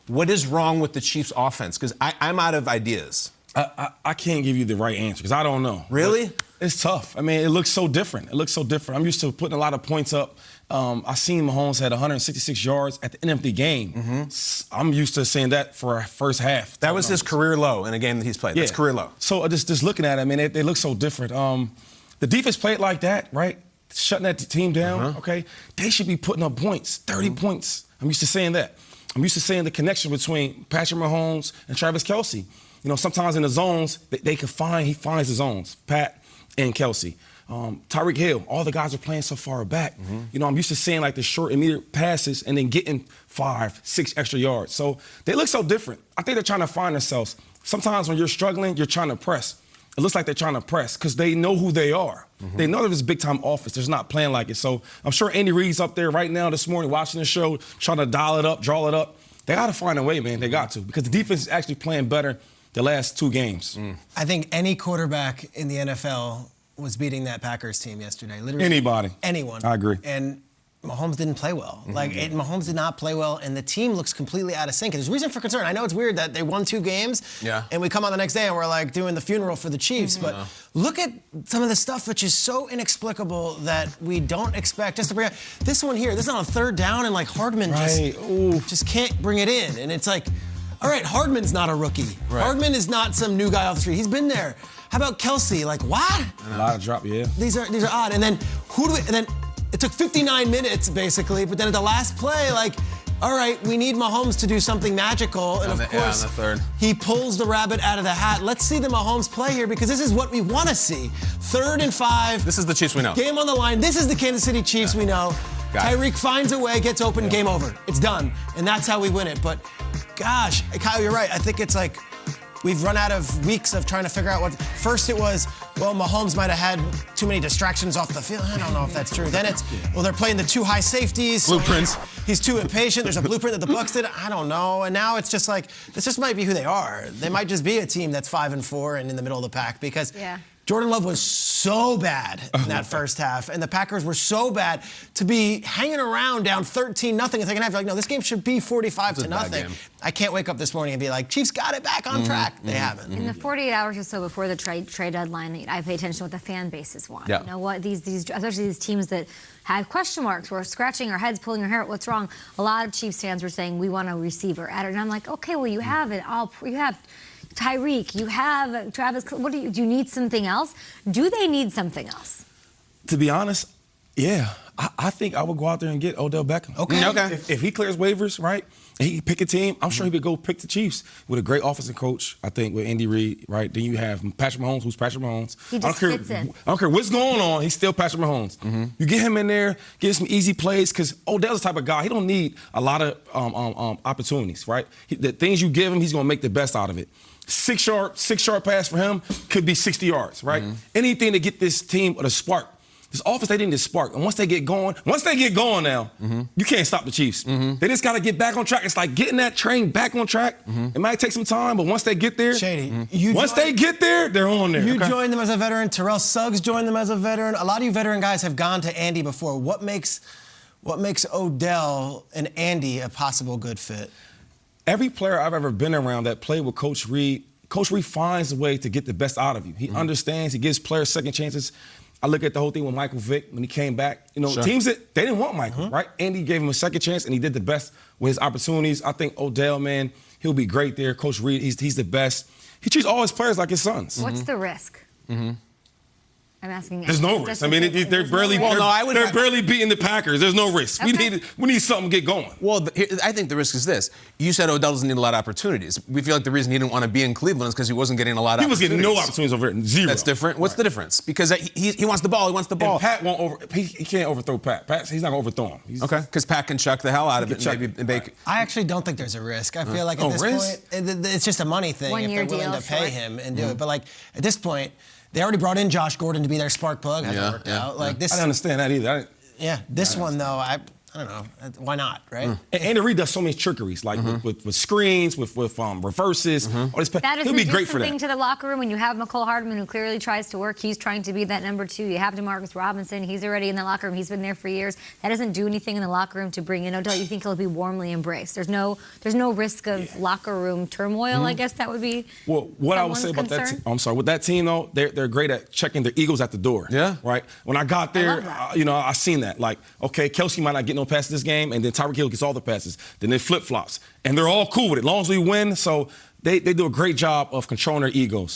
What is wrong with the Chiefs' offense? Because I'm out of ideas. I can't give you the right answer because I don't know. Really? But it's tough. I mean, it looks so different. I'm used to putting a lot of points up. I seen Mahomes had 166 yards at the end of the game. I'm used to seeing that for a first half. That was his career low in a game that he's played. That's career low. So just looking at it, I mean, they look so different. The defense played like that, right? Shutting that team down, okay? They should be putting up points, 30 points. I'm used to saying that. I'm used to saying the connection between Patrick Mahomes and Travis Kelce. You know, sometimes in the zones, he finds the zones, Pat and Kelce. Tyreek Hill, all the guys are playing so far back. You know, I'm used to seeing like the short, immediate passes and then getting 5, 6 extra yards. So they look so different. I think they're trying to find themselves. Sometimes when you're struggling, you're trying to press. It looks like they're trying to press because they know who they are. They know that it's big-time offense. They're not playing like it. So I'm sure Andy Reid's up there right now this morning watching the show, trying to dial it up, draw it up. They got to find a way, man. They got to because the defense is actually playing better the last 2 games. I think any quarterback in the NFL was beating that Packers team yesterday. Literally Anybody. Anyone. I agree. And Mahomes didn't play well. Mahomes did not play well, and the team looks completely out of sync. And there's reason for concern. I know it's weird that they won 2 games, and we come on the next day and we're like doing the funeral for the Chiefs. But look at some of the stuff which is so inexplicable that we don't expect. Just to bring up this one here. This is on a 3rd down, and like Hardman just can't bring it in. And it's like, all right, Hardman's not a rookie. Hardman is not some new guy off the street. He's been there. How about Kelce? Like what? A lot of drop, These are odd. And then it took 59 minutes, basically, but then at the last play, like, all right, we need Mahomes to do something magical. And, of course, on the 3rd. He pulls the rabbit out of the hat. Let's see the Mahomes play here because this is what we want to see. 3rd and 5. This is the Chiefs we know. Game on the line. This is the Kansas City Chiefs we know. Tyreek finds a way, gets open, game over. It's done. And that's how we win it. But, gosh, Kyle, you're right. I think it's like we've run out of weeks of trying to figure out what. First it was, well, Mahomes might have had too many distractions off the field. I don't know if that's true. Then it's, well, they're playing the 2 high safeties. Blueprints. So he's too impatient. There's a blueprint that the Bucs did. I don't know. And now it's just like, this just might be who they are. They might just be a team that's 5-4 and in the middle of the pack because Jordan Love was so bad in that first half, and the Packers were so bad to be hanging around down 13-0 in the second half. You're like, no, this game should be 45-0. I can't wake up this morning and be like, Chiefs got it back on track. They haven't. In the 48 hours or so before the trade deadline, I pay attention to what the fan bases want. You know what? These especially these teams that have question marks, we're scratching our heads, pulling our hair. What's wrong? A lot of Chiefs fans were saying we want a receiver. And I'm like, okay, well you have it all. You have Tyreek, you have Travis. What do you need something else? Do they need something else? To be honest, yeah. I think I would go out there and get Odell Beckham. Okay. If he clears waivers, right, and he pick a team, I'm sure he would go pick the Chiefs with a great offensive coach, I think, with Andy Reid, right? Then you have Patrick Mahomes, who's Patrick Mahomes. He just fits in. I don't care what's going on, he's still Patrick Mahomes. You get him in there, get some easy plays, because Odell's the type of guy, he don't need a lot of opportunities, right? The things you give him, he's going to make the best out of it. 6-yard pass for him could be 60 yards, right? Anything to get this team a spark. This offense, they need a spark. And once they get going now, you can't stop the Chiefs. They just got to get back on track. It's like getting that train back on track. It might take some time, but once they get there, they get there, they're on there. You joined them as a veteran. Terrell Suggs joined them as a veteran. A lot of you veteran guys have gone to Andy before. What makes Odell and Andy a possible good fit? Every player I've ever been around that played with Coach Reid finds a way to get the best out of you. He understands. He gives players second chances. I look at the whole thing with Michael Vick when he came back. You know, teams that they didn't want Michael, right? Andy gave him a second chance, and he did the best with his opportunities. I think Odell, man, he'll be great there. Coach Reid, he's the best. He treats all his players like his sons. What's the risk? I'm asking. There's no risk. I mean, they're barely beating the Packers. There's no risk. Okay. We need something to get going. Well, I think the risk is this. You said Odell doesn't need a lot of opportunities. We feel like the reason he didn't want to be in Cleveland is because he wasn't getting a lot of opportunities. He was getting no opportunities over there. Zero. That's different. What's the difference? Because he wants the ball. He wants the ball. And Pat won't he can't overthrow Pat. He's not going to overthrow him. Okay. Because Pat can chuck the hell out of it. I actually don't think there's a risk. I feel like at this point, it's just a money thing if they're willing to pay him and do it. But, like, at this point, they already brought in Josh Gordon to be their spark plug. Hasn't worked out. Like this, I don't understand that either. This one, though, I don't know. Why not, right? And Andy Reid does so many trickeries, like with screens, with reverses. All this, That is he'll be great for that. thing to the locker room when you have McCole Hardman, who clearly tries to work. He's trying to be that number 2. You have DeMarcus Robinson. He's already in the locker room. He's been there for years. That doesn't do anything in the locker room to bring in Odell. You think he'll be warmly embraced. There's no risk of locker room turmoil. I guess that would be. Well, what I would say about that team, I'm sorry, with that team though, they're great at checking their egos at the door. Yeah. Right. When I got there, I seen that. Like, okay, Kelsey might not get no passes this game, and then Tyreek Hill gets all the passes. Then they flip flops, and they're all cool with it, as long as we win. So they do a great job of controlling their egos.